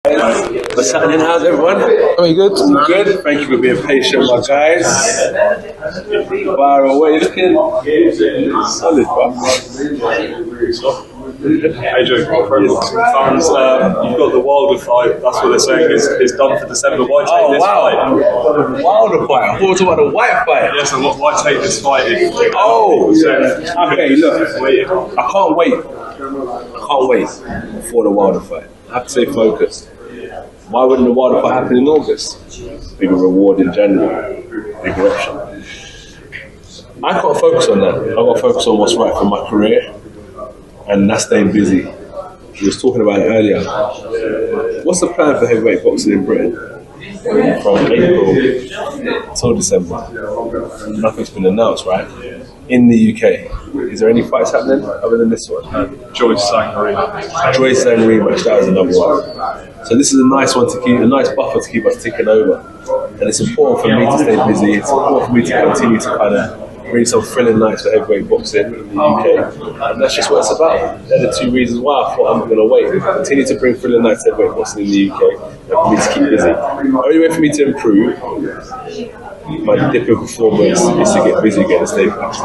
What's happening? How's everyone? Are you good? Good. Thank you for being patient, my guys. Far away, looking solid, bro. Adrian, fans, you've got the Wilder fight. That's what they're saying is done for December. Why take this fight? Wilder fight. I thought about the Whyte fight. Yes, and why take this fight? Okay, look. I can't wait for the Wilder fight. I have to stay focused. Why wouldn't the Wilder fight happen in August? Bigger reward in January. Bigger option. I can't focus on that. I've got to focus on what's right for my career. And that's staying busy. We was talking about it earlier. What's the plan for heavyweight boxing in Britain? From April till December. Nothing's been announced, right? In the UK, is there any fights happening other than this one? Joyce Sang rematch. Joyce Sang rematch, that was another one. So this is a nice one to keep, a nice buffer to keep us ticking over. And it's important for me to stay busy. It's important for me to continue to kind of bring some thrilling nights for heavyweight boxing in the UK. And that's just what it's about. They're the two reasons why I thought I'm going to wait. Continue to bring thrilling nights for heavyweight boxing in the UK and for me to keep busy. The only way for me to improve my dip in performance is to get busy, get the stay focused.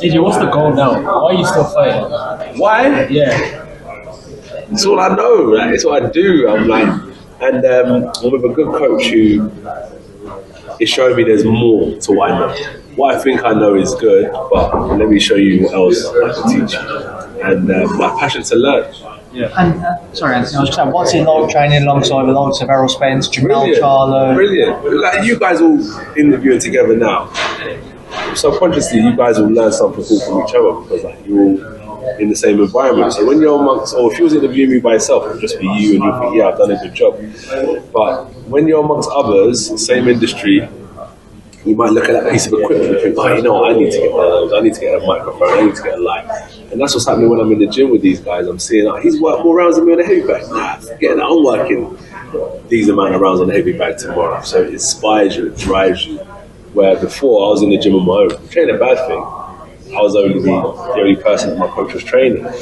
AJ, what's the goal now? Why are you still fighting? Why? Yeah. It's all I know, like, it's what I do. I'm like, and I'm with a good coach who is showing me there's more to what I know. What I think I know is good, but let me show you what else I can teach you. And my passion to learn. Yeah. And sorry, Anthony, I was just saying, what's it like training alongside the likes of Errol Spence, Jamel Charlo? Brilliant. Like you guys all interviewing together now. Subconsciously, you guys will learn something cool from each other because like you're all in the same environment. So when you're amongst, or if you was interviewing me by yourself, it would just be you and you'll think, yeah, I've done a good job. But when you're amongst others, same industry, you might look at that piece of equipment and think, oh, you know what, I need to get one of those, I need to get a microphone, I need to get a light. And that's what's happening when I'm in the gym with these guys. I'm seeing, he's worked more rounds than me on the heavy bag. Nah, forget that, I'm working these amount of rounds on the heavy bag tomorrow. So it inspires you, it drives you. Where before I was in the gym on my own, training a bad thing. I was only the only person that my coach was training. But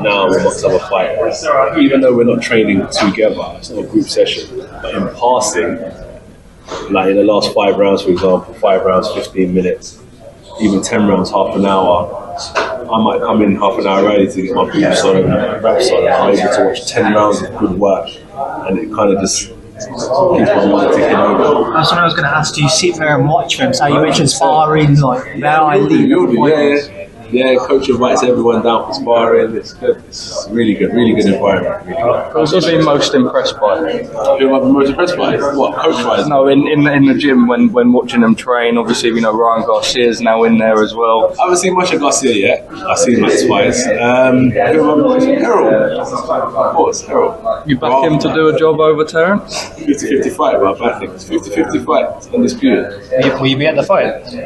now I'm amongst other fighters. Even though we're not training together, it's not a group session. But in passing, like in the last 5 rounds, for example, 5 rounds, 15 minutes, even 10 rounds, half an hour, I might come in half an hour early to get my boots on and reps on. I'm able to watch 10 rounds of good work. And it kind of just keeps my mind ticking over. That's what I was going to ask. Do you sit there and watch them? So you mentioned sparring, like now I leave. Yeah, coach invites everyone down for sparring. It's good. It's really good environment. Really good. Who's been most impressed by? Who have I been most impressed by? What, coach-wise? No, in the gym when watching them train. Obviously, you know Ryan Garcia's now in there as well. I haven't seen much of Garcia yet. I've seen Max twice. Harold. Of course, Harold. You back him to do a job over Terence? 50-50 fight, but I think it's 50-50 fight. It's undisputed. Will you be at the fight? I think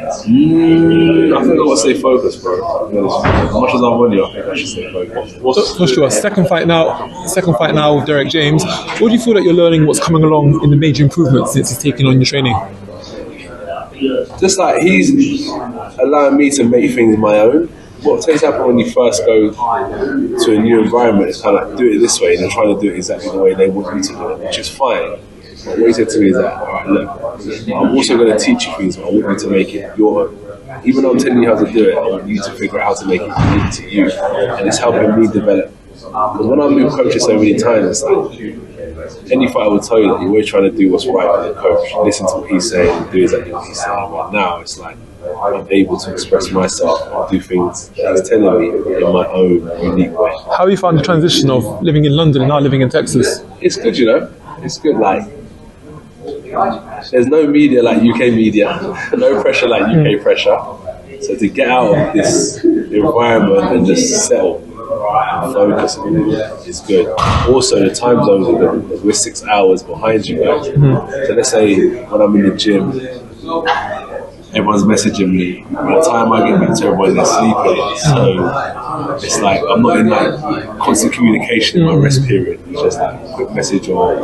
I've got to stay focused, bro. As much as I want you, I think I should stay focused. For sure. Second fight now with Derek James. What do you feel that you're learning? What's coming along in the major improvements since he's taken on your training? Just like he's allowing me to make things my own. What tends to happen when you first go to a new environment is kind of like, do it this way, and they're trying to do it exactly the way they want you to do it, which is fine. But what he said to me is that, all right, look, I'm also going to teach you things, but I want you to make it your own. Even though I'm telling you how to do it, I want you to figure out how to make it unique to you. And it's helping me develop. Because when I move coaches so many times, it's like, any fighter will tell you that you're always trying to do what's right for the coach. Listen to what he's saying and do exactly what he's saying. But now it's like, I'm able to express myself and do things that he's telling me in my own unique way. How have you found the transition of living in London and now living in Texas? It's good, you know. It's good, like, there's no media like UK media, no pressure like UK pressure. So to get out of this environment and just settle and focus is good. Also, the time zones are good. We're 6 hours behind you guys. So let's say when I'm in the gym, everyone's messaging me. By the time I get back to everyone, they're sleeping. So it's like I'm not in like constant communication in my rest period. It's just like a quick message or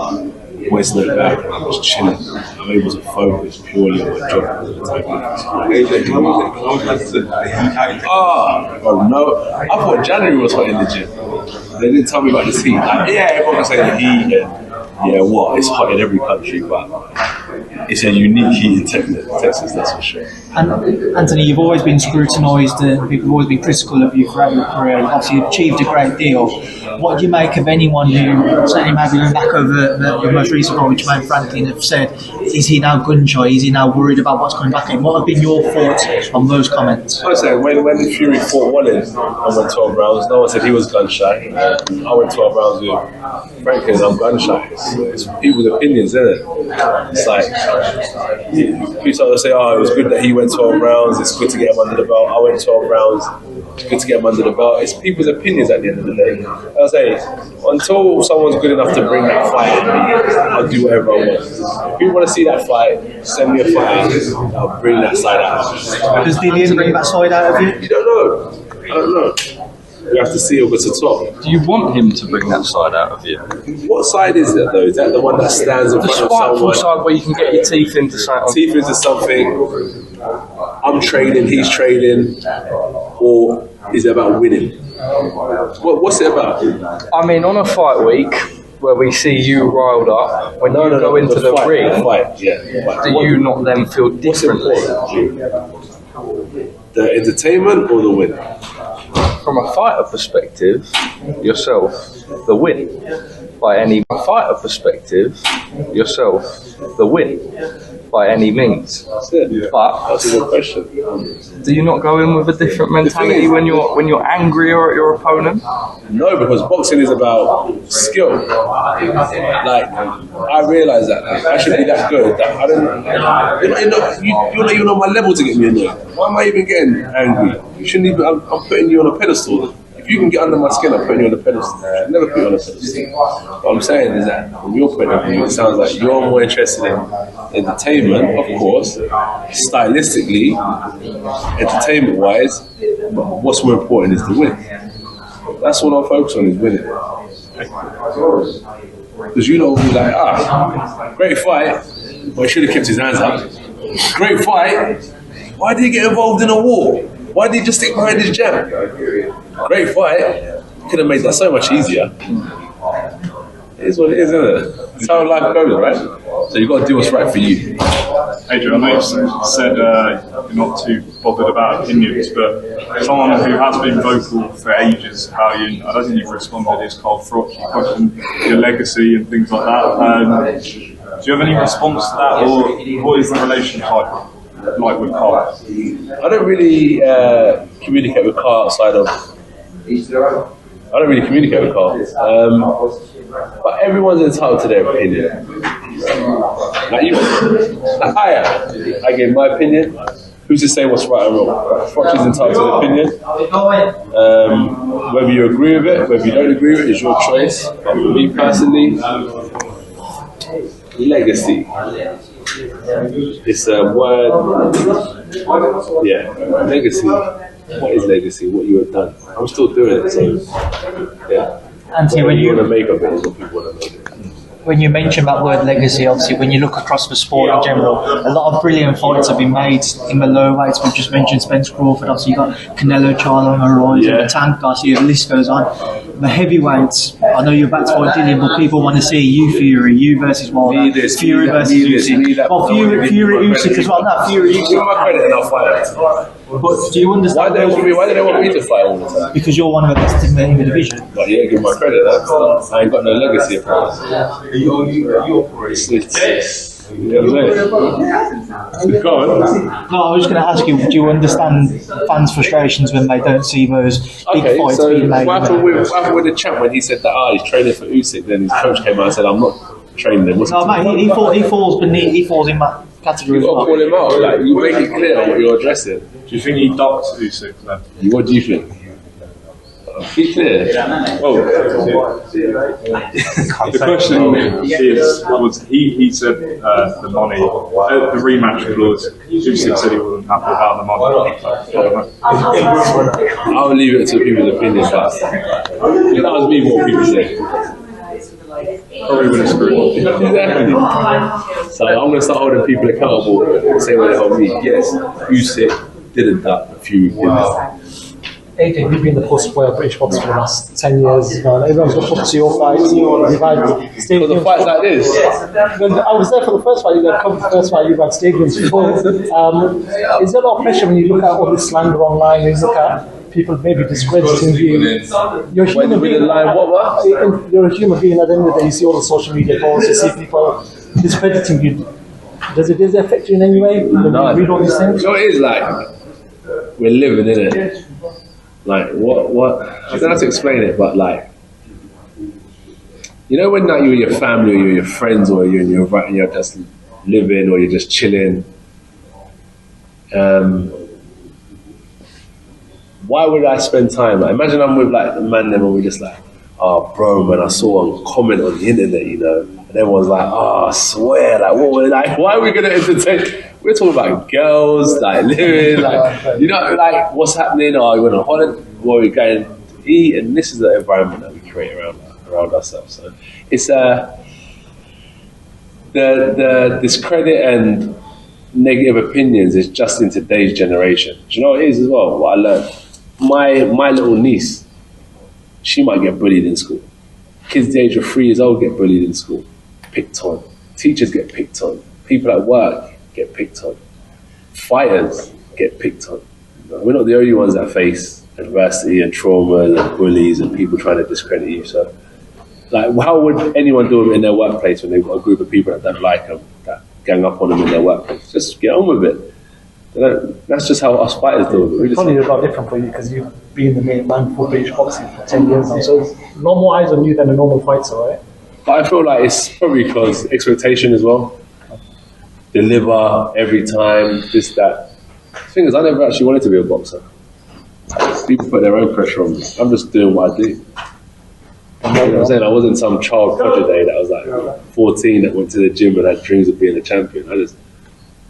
voice note back, and I'm just chilling. I'm able to focus purely on my job. Oh no! I thought January was hot in the gym. They didn't tell me about this heat. Like, yeah, everyone was saying the heat, what? It's hot in every country, but it's a unique heat in Texas, that's for sure. And Anthony, you've always been scrutinised and people have always been critical of you throughout your career. Obviously, you've achieved a great deal. What do you make of anyone who, certainly maybe going back over your most recent one, which Jermaine Franklin have said, is he now gun shy? Is he now worried about what's coming back in? What have been your thoughts on those comments? I say when Fury fought Wallin, I went 12 rounds. No one said he was gun shy. I went 12 rounds with Franklin, and I'm gun shy. It's people's opinions, isn't it? It's like people start to say, "Oh, it was good that he went 12 rounds. It's good to get him under the belt." I went 12 rounds. It's good to get him under the belt. It's people's opinions at the end of the day. I say, until someone's good enough to bring that fight in me, I'll do whatever I want. If you want to see that fight, send me a fight. I'll bring that side out. Does Dillian bring that side out of you? You don't know. I don't know. You have to see over to top. Do you want him to bring that side out of you? What side is it though? Is that the one that stands in The front of spiteful someone? side where you can get your teeth into something. Teeth into something. I'm trading, he's trading, or is it about winning? What's it about? I mean, on a fight week where we see you riled up, when you go into the ring, do you not then feel differently? The entertainment or the win? From a fighter perspective, yourself, the win. By any fighter perspective, yourself, the win. By any means. That's it. But That's a good question. do you not go in with a different mentality when you're angrier at your opponent? No, because boxing is about skill. Like, I realise that. Like, I should be that good. That I don't. You're not even on my level to get me annoyed. Why am I even getting angry? You shouldn't even. I'm putting you on a pedestal. If you can get under my skin, I'm putting you on a pedestal. I should never put you on a pedestal. What I'm saying is that from your point of view, it sounds like you're more interested in entertainment, of course, stylistically, entertainment-wise. But what's more important is the win. That's what I'll focus on, is winning. Because you know, will be like, great fight, but he should have kept his hands up. Great fight, why did he get involved in a war? Why did he just stick behind his jab? Great fight, could have made that so much easier. It is what it is, isn't it? That's how life goes, right? So you've got to do what's right for you. Adrian, I know you said you're not too bothered about opinions, but someone who has been vocal for ages about you, I don't think you've responded, is Carl Froch. You questioned your legacy and things like that. Do you have any response to that, or what is the relationship like with Carl? I don't really communicate with Carl outside of... I don't really communicate with Carl. But everyone's entitled to their opinion. Like you, I gave my opinion. Who's to say what's right or wrong? Froch is entitled to the opinion. Whether you agree with it, whether you don't agree with it, is your choice. But for me personally, legacy. It's a word. Yeah, legacy. What is legacy? What you have done. I'm still doing it, so yeah. Anthony, what you want to make of it is what people want to make of it. When you mention that word legacy, obviously, when you look across the sport in general, a lot of brilliant fights have been made in the low weights. We've just mentioned Spence Crawford, obviously you got Canelo, Charlo, Roy, Tank Garcia, the list goes on. The heavyweights, I know you're back to fight Dillian, but people want to see you Fury, you versus Wilder, Fury versus Usyk. Well, Fury Usyk as well. No, Fury Usyk. Give me my credit and I'll fight. But do you understand? Why do they want me to fight all the time? Because you're one of the best in the division. But yeah, give my credit. I ain't got no legacy apparently. Go on. No, I was just going to ask you, do you understand fans' frustrations when they don't see those big fights being made? What happened with the champ when he said that he's training for Usyk, then his coach came out and said, I'm not training him. No, mate, he falls in that category. You've got to call him out, like, you make it clear what you're addressing. Do you think he ducked Usyk then? What do you think? Be clear. Well, the question was he said the money, the rematch clause. Usyk said he wasn't happy about the money. I'll leave it to people's opinions, but that was me what people say. Probably would have screwed. Exactly. So I'm going to start holding people accountable the same way they hold me. Yes, Usyk didn't duck a few did. AJ, you've been the poster boy of British boxing for the last 10 years. Everyone's got up to your fights. You've had stadiums. For the fights like this? I was there for the first fight. You covered the first fight. You've had stadiums before. Is there a lot of pressure when you look at all this slander online? When you look at people maybe discrediting you? You're a human being. You're a human being. At the end of the day, you see all the social media posts. You see people discrediting you. Does it affect you in any way? When you read all these things? So it is like we're living in it. Like what? I don't have to explain it, but like, you know, when like, you're with your family or you're with your friends or you're just living or you're just chilling. Why would I spend time? Like, imagine I'm with like the man them and we're just like, oh bro, man, I saw a comment on the internet, you know, and everyone's like, oh, I swear, like, why are we gonna entertain? We're talking about girls, like living, like, you know, like what's happening? Oh, you went on holiday, or we're going to eat, and this is the environment that we create around ourselves. So it's the discredit and negative opinions is just in today's generation. Do you know what it is as well? What I learned, my little niece, she might get bullied in school. Kids the age of 3 years old get bullied in school, picked on. Teachers get picked on. People at work get picked on. Fighters get picked on. We're not the only ones that face adversity and trauma and bullies and people trying to discredit you. So, like, how would anyone do it in their workplace when they've got a group of people that don't like them, that gang up on them in their workplace? Just get on with it. That's just how us fighters do it. It's probably a lot different for you because you've been the main man for British boxing for 10 years now. So there's a lot more eyes on you than a normal fighter, right? But I feel like it's probably because expectation as well. Deliver every time, this, that. The thing is, I never actually wanted to be a boxer. People put their own pressure on me. I'm just doing what I do. You know what I'm saying? I wasn't some child prodigy that was like 14 that went to the gym and had dreams of being a champion.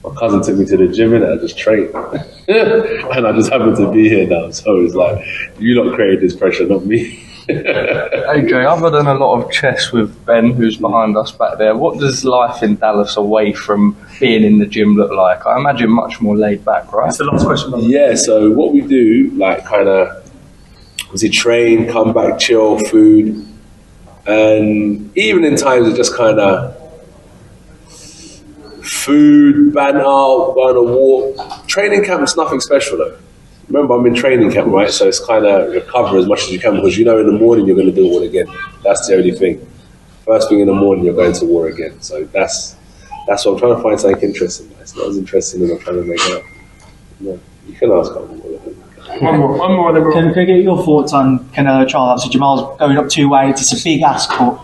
My cousin took me to the gym and I just trained. And I just happen to be here now. So it's like, you lot created this pressure, not me. AJ, other than a lot of chess with Ben, who's behind us back there, what does life in Dallas away from being in the gym look like? I imagine much more laid back, right? That's the last question. Yeah, so what we do, like kind of, train, come back, chill, food. And even in times of just kind of food, banter, go on a walk. Training camp is nothing special though. Remember, I'm in training camp, right? So it's kind of recover as much as you can because you know in the morning you're going to do war again. That's the only thing. First thing in the morning you're going to war again. So that's what I'm trying to find something interesting. It's not as interesting as I'm trying to make it up. No, you can ask One more. Can I get your thoughts on Canelo Charles? So Jamal's going up 2 weights. It's a big ask, but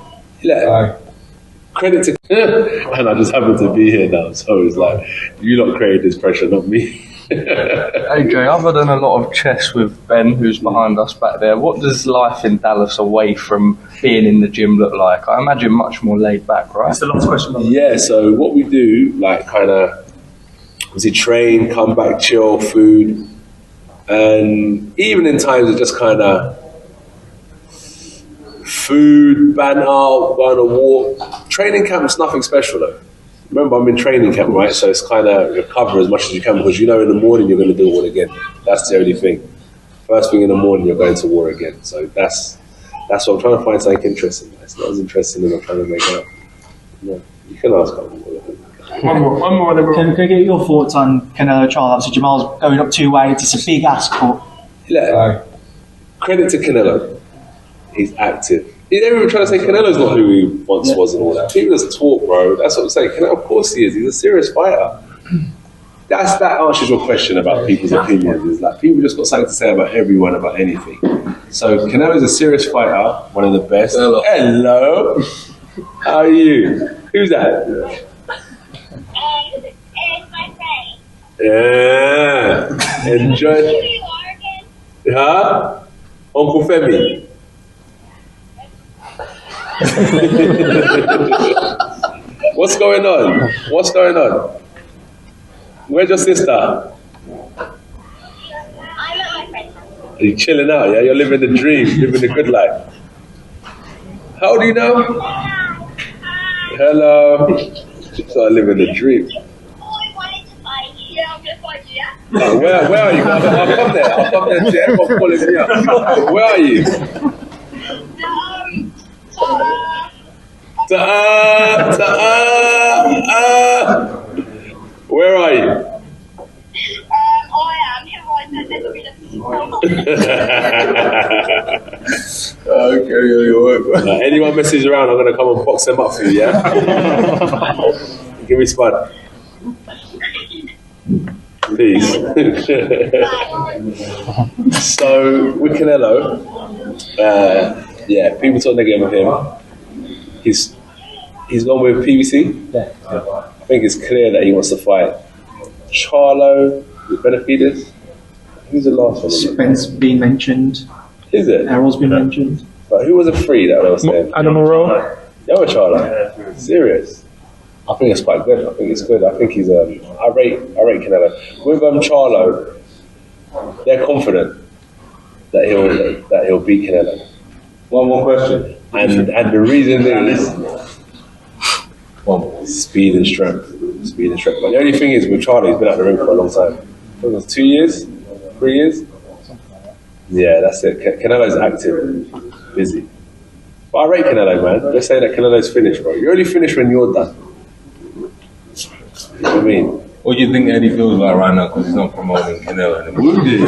credit to and I just happen to be here now. So it's like, you lot created this pressure, not me. AJ, other than a lot of chess with Ben, who's behind us back there, what does life in Dallas away from being in the gym look like? I imagine much more laid back, right? That's the last question. Yeah, so what we do, like kind of, train, come back, chill, food. And even in times of just kind of food, banter, go on a walk. Training camp is nothing special though. Remember, I'm in training camp, right? So it's kind of recover as much as you can because you know in the morning you're going to do war again. That's the only thing. First thing in the morning you're going to war again. So that's what I'm trying to find something interesting. It's not as interesting as I'm trying to make it up. No, you can ask One more. Can I get your thoughts on Canelo Charles? So Jamal's going up 2 weights. It's a big ask, but credit to Canelo. He's active. Everyone trying to say Canelo's not who he once was and all that. People just talk, bro. That's what I'm saying. Canelo, of course he is. He's a serious fighter. That answers your question about people's opinions. Is like people just got something to say about everyone, about anything. So Canelo's a serious fighter, one of the best. Hello. How are you? Who's that? It's my friend. Yeah. Enjoy. Huh? Uncle Femi. What's going on? Where's your sister? I'm at my friend's house. Are you chilling out, yeah? You're living the dream, living the good life. How old are you now? Hello. So I live in the dream. I wanted to fight you. Yeah, I'm gonna fight you, yeah? Where are you? I'll come there. I'll come there to everyone calling me up. Where are you? Where are you? Okay. Anyone message around, I'm gonna come and box them up for you, yeah? Give me spud. Peace. So with Canelo, yeah, people talk negative of him. He's gone with PBC. Yeah. I think it's clear that he wants to fight Charlo with Benafides. Who's the last one? Spence being mentioned. Is it? Errol's been mentioned. But who was the three that I was saying? Adam Monroe. Yo, Charlo. Serious. I think it's quite good. I think it's good. I think he's I rate Canelo. With Charlo, they're confident that he'll beat Canelo. One more question. And the reason is speed and strength. Speed and strength. But the only thing is with Charlo, he's been out the ring for a long time. I think it was 2 years, 3 years. Yeah, that's it. Canelo's active, busy. But I rate Canelo, man. They're saying that Canelo's finished, bro. You're only finished when you're done. You know what I mean? What do you think Eddie feels like right now because he's not promoting Canelo anymore? Wounded. I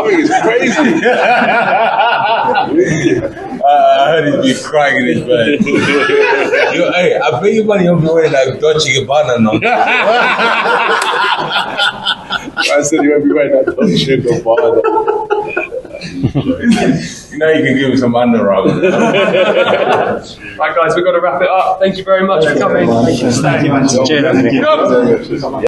think it's crazy. I heard he's been crying in his bed. Yo, hey, I bet you money on the way like Dolce Gabbana now. I said you won't be wearing that Dolce Gabbana. Now you can give me some underarm. Right, guys, we've got to wrap it up. Thank you very much for coming. Thank you for staying. Cheers. Go.